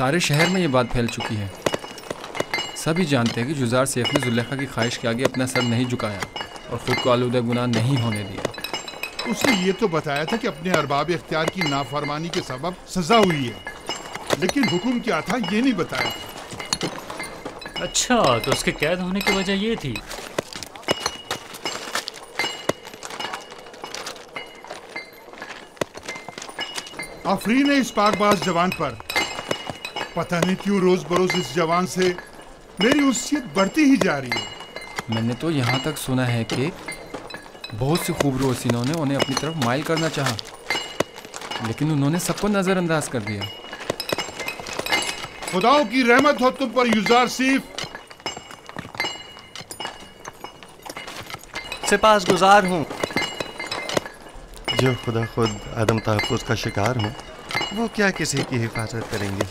सारे शहर में ये बात फैल चुकी है। सभी जानते हैं कि जुज़ार सैफ ने जुलेखा की ख्वाहिश के आगे अपना सर नहीं झुकाया और ख़ुद को आलूदा गुनाह नहीं होने दिया। उसने ये तो बताया था कि अपने अरबाब इख्तियार की नाफरमानी के सबब सजा हुई है, लेकिन हुक्म क्या था ये नहीं बताया था। अच्छा, तो उसके कैद होने की वजह ये थी। आफरीन है इस पाकबाज जवान पर। पता नहीं क्यों रोज बरोज इस जवान से मेरी उस्सियत बढ़ती ही जा रही है। मैंने तो यहाँ तक सुना है कि बहुत सी खूबरू हसीनों ने उन्हें अपनी तरफ माइल करना चाहा, लेकिन उन्होंने सबको नज़रअंदाज कर दिया। खुदाओं की रहमत हो तुम पर युजार सैफ। सिपासगुजार हूँ। जो खुदा खुद आदम तहफ़्फ़ुज़ का शिकार हूँ, वो क्या किसी की हिफाजत करेंगे।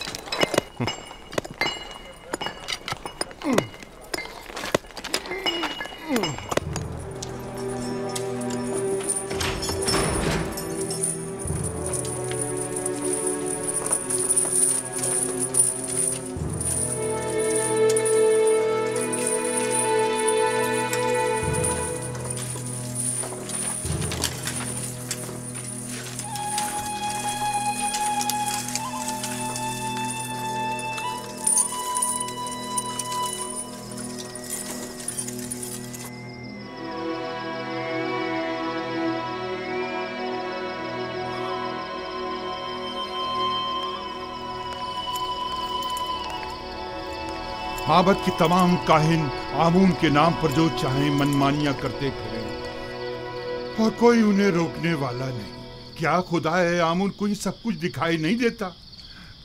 माबद की तमाम काहिन आमून के नाम पर जो चाहे मनमानियां करते फिरें और कोई उन्हें रोकने वाला नहीं। क्या खुदा है आमून को ये सब कुछ दिखाई नहीं देता?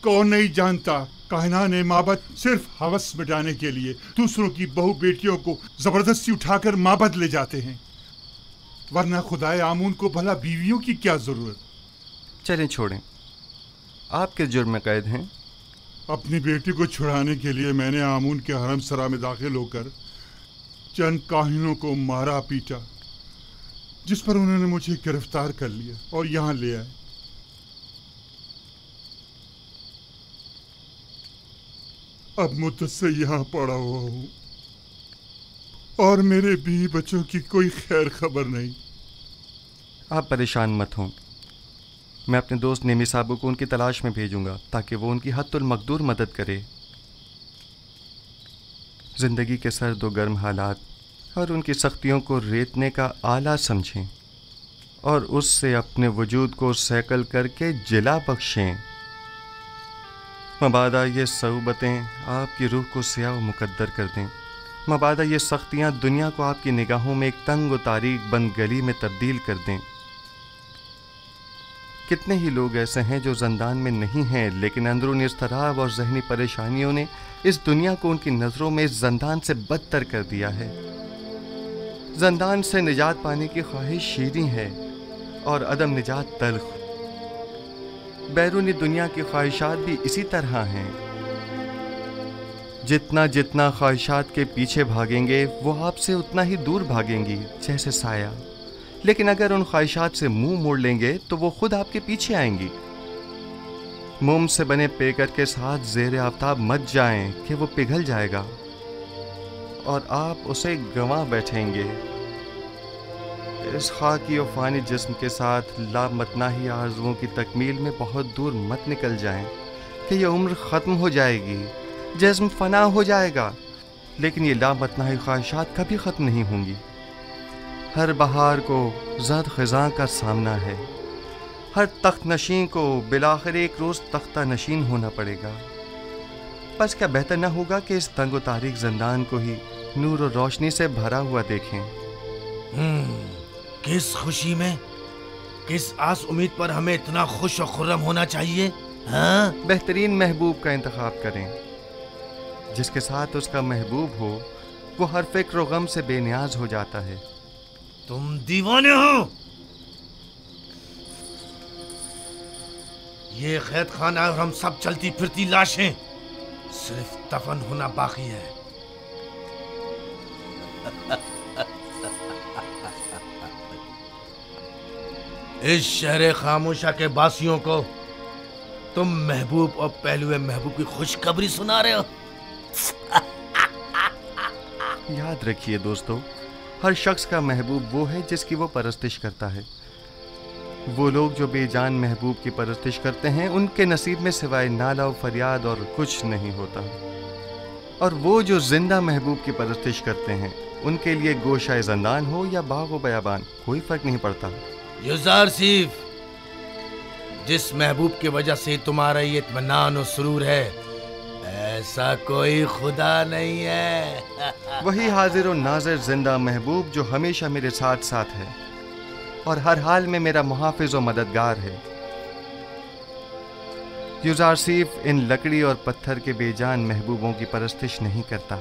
कौन नहीं जानता काहिना ने माबद सिर्फ हवस मिटाने के लिए दूसरों की बहू बेटियों को जबरदस्ती उठाकर माबद ले जाते हैं, वरना खुदाए आमून को भला बीवियों की क्या जरूरत। चलें छोड़ें, आप किस जुर्म में कैद हैं? अपनी बेटी को छुड़ाने के लिए मैंने आमून के हरम सरा में दाखिल होकर चंद काहिनों को मारा पीटा, जिस पर उन्होंने मुझे गिरफ्तार कर लिया और यहाँ ले आए। अब मुद्दत से यहाँ पड़ा हुआ हूँ और मेरे बीवी बच्चों की कोई खैर खबर नहीं। आप परेशान मत हों, मैं अपने दोस्त नेमी साहब को उनकी तलाश में भेजूंगा ताकि वो उनकी हद्दुल मकदूर मदद करे। ज़िंदगी के सर्द व गर्म हालात और उनकी सख्तियों को रेतने का आला समझें और उससे अपने वजूद को सैकल करके जिला बख्शें। मबादा ये सऊबतें आपकी रूह को सियाह व मुकद्दर कर दें। मबादा ये सख्तियाँ दुनिया को आपकी निगाहों में एक तंग व तारीक बंद गली में तब्दील कर दें। कितने ही लोग ऐसे हैं जो ज़ंदान में नहीं हैं, लेकिन अंदरूनी इज़्तिराब और ज़हनी परेशानियों ने इस दुनिया को उनकी नज़रों में इस ज़ंदान से बदतर कर दिया है। ज़ंदान से निजात पाने की ख्वाहिश शीरीं है और अदम निजात तल्ख। बैरूनी दुनिया की ख्वाहिशात भी इसी तरह हैं। जितना जितना ख्वाहिशात के पीछे भागेंगे वो आपसे उतना ही दूर भागेंगी, जैसे साया। लेकिन अगर उन ख्वाहिशात से मुंह मोड़ लेंगे तो वो खुद आपके पीछे आएंगी। मोम से बने पेकर के साथ ज़ेरे आफ्ताब मत जाएं कि वो पिघल जाएगा और आप उसे गंवा बैठेंगे। इस खाकी और फ़ानी जिस्म के साथ लामतनाही आरज़ुओं की तकमील में बहुत दूर मत निकल जाएं कि ये उम्र ख़त्म हो जाएगी, जिस्म फ़ना हो जाएगा, लेकिन ये लामतनाही ख्वाहिशात कभी ख़त्म नहीं होंगी। हर बहार को ज़द ख़िज़ां का सामना है। हर तख्त नशीं को बिलाखिर एक रोज़ तख्ता नशीन होना पड़ेगा। बस क्या बेहतर न होगा कि इस तंग व तारीक ज़ंदान को ही नूर और रोशनी से भरा हुआ देखें। किस खुशी में, किस आस उम्मीद पर हमें इतना खुश और खुर्रम होना चाहिए? हाँ? बेहतरीन महबूब का इंतखाब करें। जिसके साथ उसका महबूब हो वो हर फिक्र व गम से बेनियाज हो जाता है। तुम दीवाने हो। ये कैद खाना और हम सब चलती फिरती लाशें, सिर्फ दफन होना बाकी है। इस शहर खामोशा के बासियों को तुम महबूब और पहलुए महबूब की खुशखबरी सुना रहे हो? याद रखिए दोस्तों, हर शख्स का महबूब वो है जिसकी वो परस्तिश करता है। वो लोग जो बेजान महबूब की परस्तिश करते हैं, उनके नसीब में सिवाय नाला और फरियाद और कुछ नहीं होता। और वो जो जिंदा महबूब की परस्तिश करते हैं, उनके लिए गोशाए ज़ंदान हो या बाग व बयाबान, कोई फर्क नहीं पड़ता। युज़ार सीफ, जिस महबूब की वजह से तुम्हारा ये इत्मीनान और सुरूर है, ऐसा कोई खुदा नहीं है। वही हाजिर और नाज़िर जिंदा महबूब जो हमेशा मेरे साथ साथ है और हर हाल में मेरा मुहाफिज और मददगार है। युज़ार सीफ इन लकड़ी और पत्थर के बेजान महबूबों की परस्तिश नहीं करता।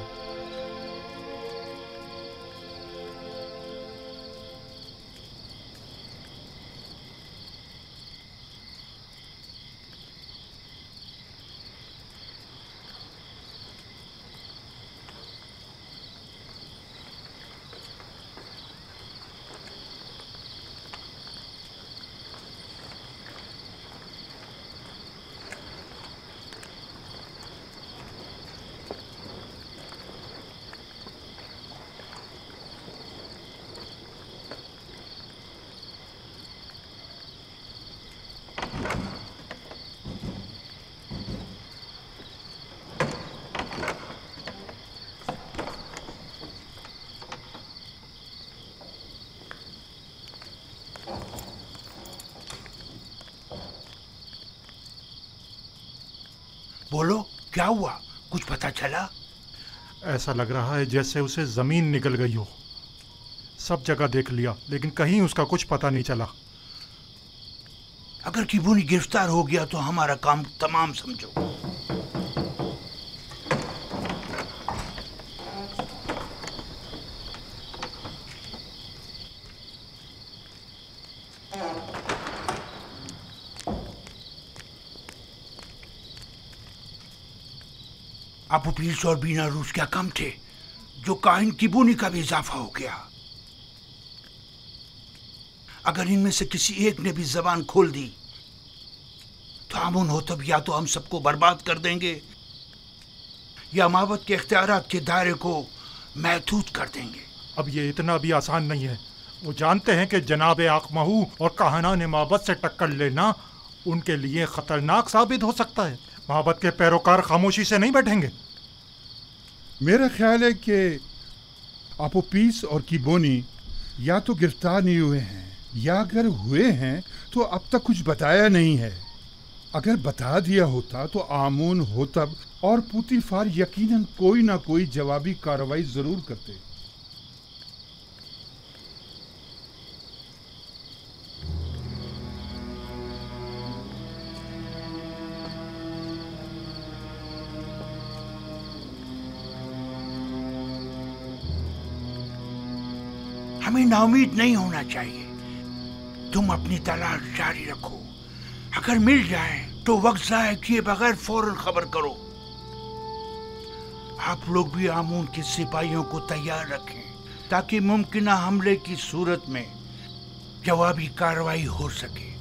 बोलो, क्या हुआ? कुछ पता चला? ऐसा लग रहा है जैसे उसे जमीन निकल गई हो। सब जगह देख लिया लेकिन कहीं उसका कुछ पता नहीं चला। अगर किबूनी गिरफ्तार हो गया तो हमारा काम तमाम समझो। अबू पीस और बीना रूस क्या कम थे जो काहिन किबूनी का भी इजाफा हो गया। अगर इनमें से किसी एक ने भी जबान खोल दी तो आमून हो तब या तो हम सबको बर्बाद कर देंगे या माबद के इख्तियारात के दायरे को महदूद कर देंगे। अब ये इतना भी आसान नहीं है। वो जानते हैं कि जनाब आकमहू और काहनान माबद से टक्कर लेना उनके लिए खतरनाक साबित हो सकता है। माबद के पैरोकार खामोशी से नहीं बैठेंगे। मेरा ख्याल है कि अपोपीस और किबोनी या तो गिरफ्तार नहीं हुए हैं या अगर हुए हैं तो अब तक कुछ बताया नहीं है। अगर बता दिया होता तो आमून होतब और पुतीफार यकीनन कोई ना कोई जवाबी कार्रवाई जरूर करते। हमें नाउमीद नहीं होना चाहिए। तुम अपनी तलाश जारी रखो। अगर मिल जाए तो वक्त जाया किए बगैर फौरन खबर करो। आप लोग भी आमून के सिपाहियों को तैयार रखें ताकि मुमकिन हमले की सूरत में जवाबी कार्रवाई हो सके।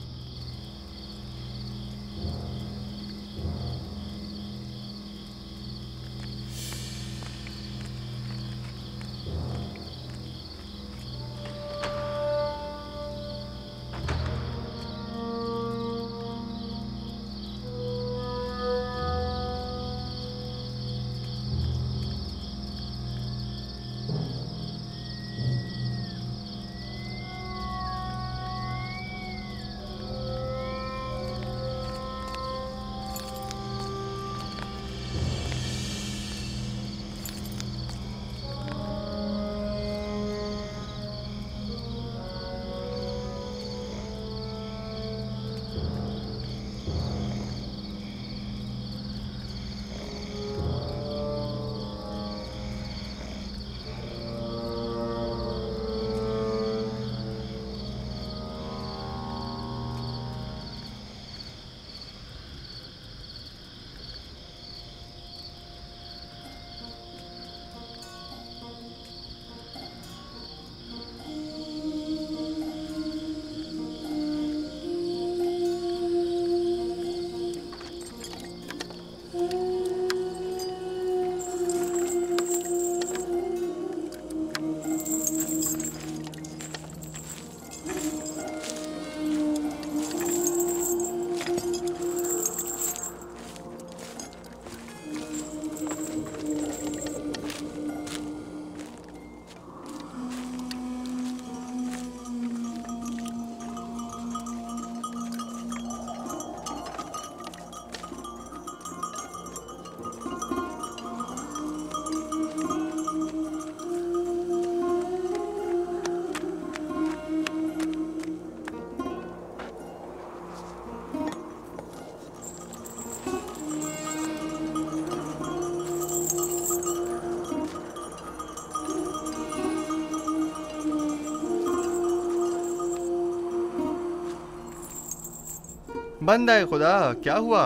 बंद है खुदा, क्या हुआ?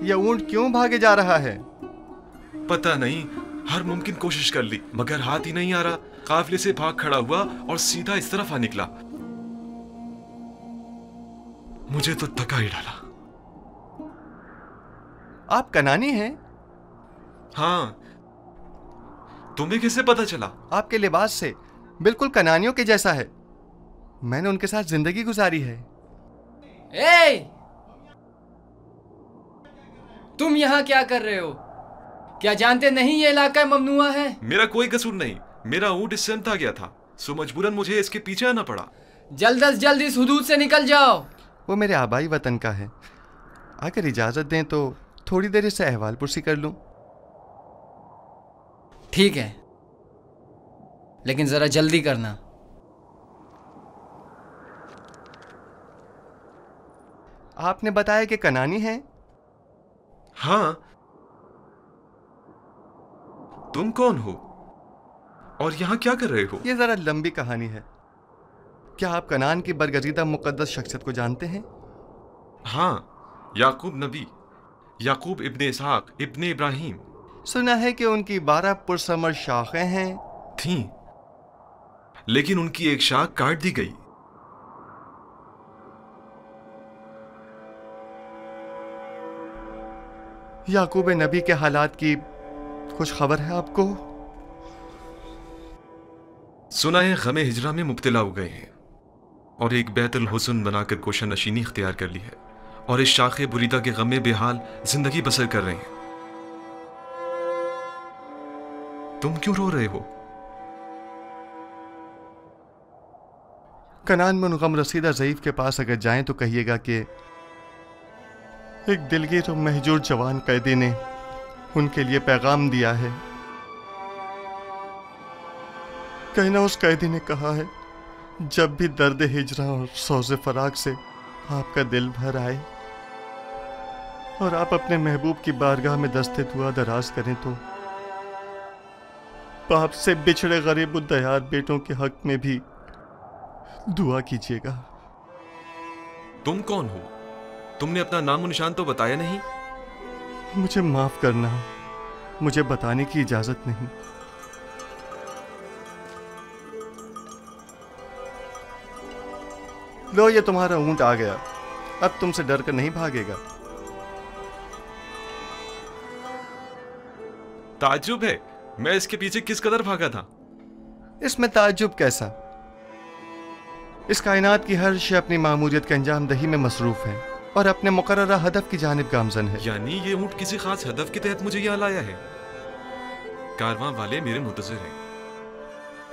यह ऊंट क्यों भागे जा रहा है? पता नहीं, हर मुमकिन कोशिश कर ली मगर हाथ ही नहीं आ रहा। काफिले से भाग खड़ा हुआ और सीधा इस तरफ आ निकला। मुझे तो थका ही डाला। आप कनानी हैं? हाँ, तुम्हें कैसे पता चला? आपके लिबास से बिल्कुल कनानियों के जैसा है। मैंने उनके साथ जिंदगी गुजारी है। ए! तुम यहाँ क्या कर रहे हो? क्या जानते नहीं ये इलाका ममनुआ है? मेरा कोई कसूर नहीं, मेरा ऊंट इससे अमता गया था, सो मजबूरन मुझे इसके पीछे आना पड़ा। जल्द से जल्द इस हुदूद से निकल जाओ। वो मेरे आबाई वतन का है। अगर इजाजत दें तो थोड़ी देर इससे अहवाल पुरसी कर लूं। ठीक है, लेकिन जरा जल्दी करना। आपने बताया कि कनानी है? हाँ, तुम कौन हो और यहाँ क्या कर रहे हो? ये जरा लंबी कहानी है। क्या आप कनान की बरगजीदा मुकद्दस शख्सियत को जानते हैं? हाँ, याकूब नबी, याकूब इब्ने इसहाक इब्ने इब्राहिम। सुना है कि उनकी 12 पुरसमर शाखें हैं। थीं, लेकिन उनकी एक शाख काट दी गई। याकूब नबी के हालात की कुछ खबर है आपको? सुना है गमे हिजरा में मुब्तला हो गए हैं और एक बैतुल हुस्न बनाकर कोशा नशीनी इख्तियार कर ली है और इस शाखे बुरीदा के गमे बेहाल जिंदगी बसर कर रहे हैं। तुम क्यों रो रहे हो? कनान में उन गम रसीदा ज़ईफ के पास अगर जाएं तो कहिएगा कि एक दिलगीर और महजूर जवान कैदी ने उनके लिए पैगाम दिया है। कहना उस कैदी ने कहा है, जब भी दर्द हिजरा और सौज़े फराक से आपका दिल भर आए और आप अपने महबूब की बारगाह में दस्ते दुआ दराज करें तो बाप से बिछड़े गरीब उद्दयार बेटों के हक में भी दुआ कीजिएगा। तुम कौन हो? तुमने अपना नाम और निशान तो बताया नहीं। मुझे माफ करना, मुझे बताने की इजाजत नहीं। लो, ये तुम्हारा ऊंट आ गया। अब तुमसे डर कर नहीं भागेगा। ताज्जुब है, मैं इसके पीछे किस कदर भागा था। इसमें ताज्जुब कैसा? इस कायनात की हर शय अपनी मामूलियत के अंजाम दही में मसरूफ है और अपने मुकर्ररा हदफ की जानिब गामजन है। यानी ये ऊंट किसी खास हदफ के तहत मुझे यहाँ लाया है। कारवां वाले मेरे मुंतज़िर हैं।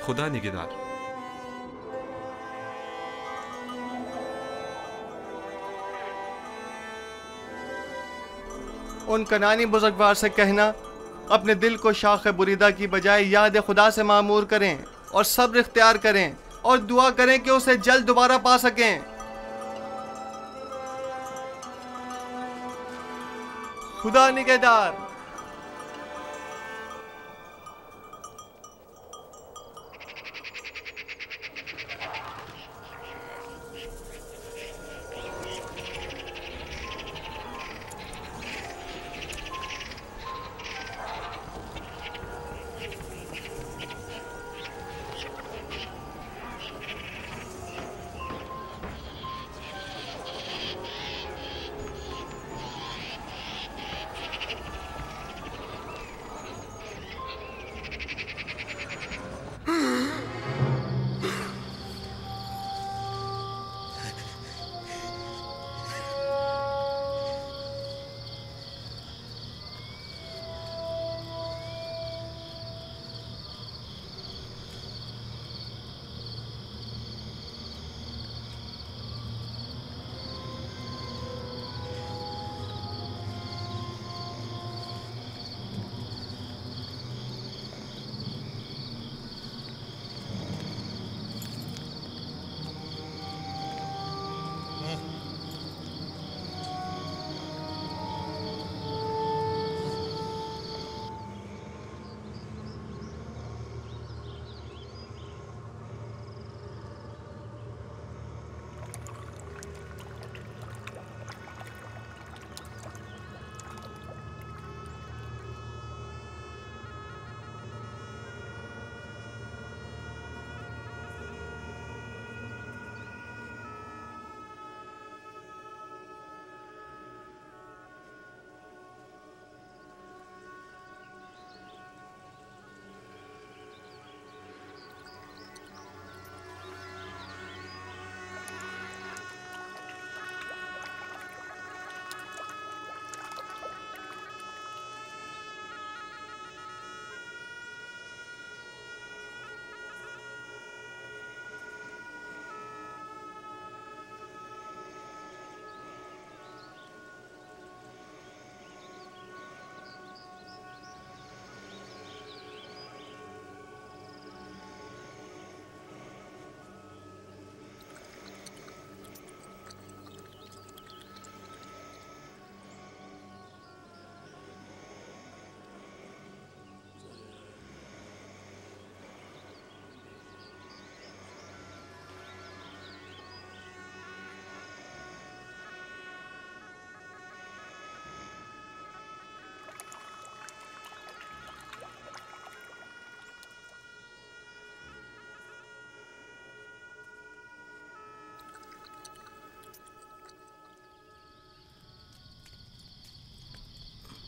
खुदा निगहदार। उन कनानी बुजुर्गवार से कहना, अपने दिल को शाख बुरीदा की बजाय याद खुदा से मामूर करें और सब्र इख्तियार करें और दुआ करें कि उसे जल्द दोबारा पा सकें। खुदा निगहदार।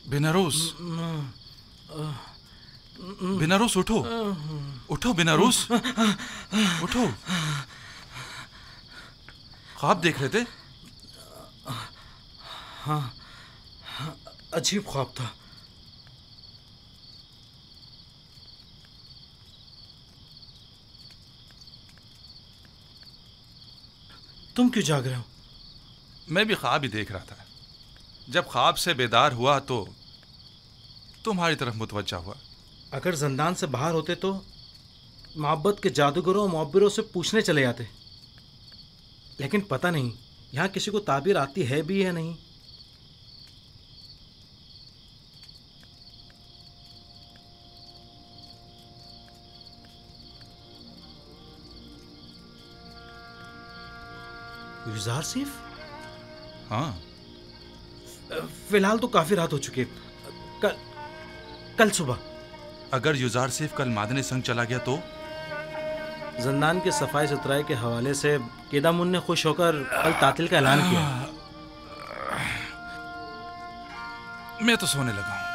बेनारोस, बेनारोस उठो, उठो बेनारोस, उठो। ख्वाब देख रहे थे? हाँ, अजीब ख्वाब था। तुम क्यों जाग रहे हो? मैं भी ख्वाब ही देख रहा था। जब ख्वाब से बेदार हुआ तो तुम्हारी तरफ मुतवज्जा हुआ। अगर जिंदान से बाहर होते तो मोहब्बत के जादूगरों और मुअब्बिरों से पूछने चले जाते, लेकिन पता नहीं यहाँ किसी को ताबीर आती है भी या नहीं। गुजार सिर्फ? हाँ, फिलहाल तो काफी रात हो चुकी है। कल सुबह अगर युजार सिर्फ कल मादने संग चला गया तो? जिंदान के सफाई सुथराई के हवाले से केदामुन ने खुश होकर कल तातिल का ऐलान किया। मैं तो सोने लगा हूं।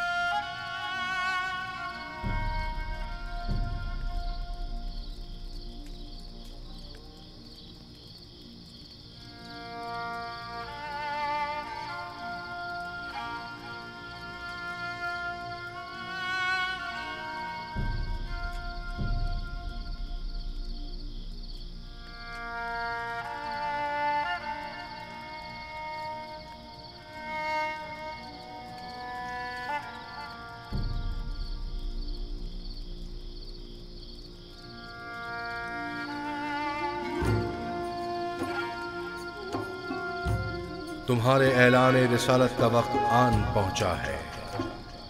तुम्हारे ऐलान रिसालत का वक्त आन पहुंचा है।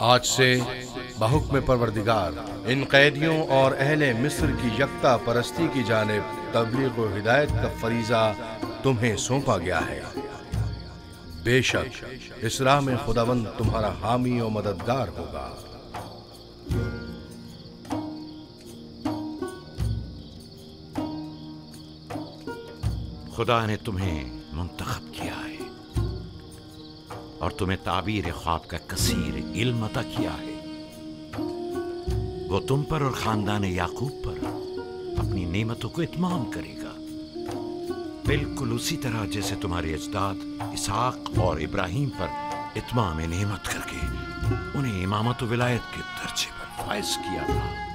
आज से बहुक्म परवरदिगार इन कैदियों और अहले मिस्र की यकता परस्ती की जानिब तबलीग व हिदायत का फरीजा तुम्हें सौंपा गया है। बेशक इस राह में खुदावंद तुम्हारा हामी और मददगार होगा। खुदा ने तुम्हें मुंतखब किया है और तुम्हें ताबीर ख्वाब का कसीर इल्म अता किया है। वो तुम पर और खानदान याकूब पर अपनी नेमतों को इत्माम करेगा, बिल्कुल उसी तरह जैसे तुम्हारे अजदाद इसहाक और इब्राहिम पर इत्माम नेमत करके उन्हें इमामत व विलायत के दर्जे पर फायज किया था।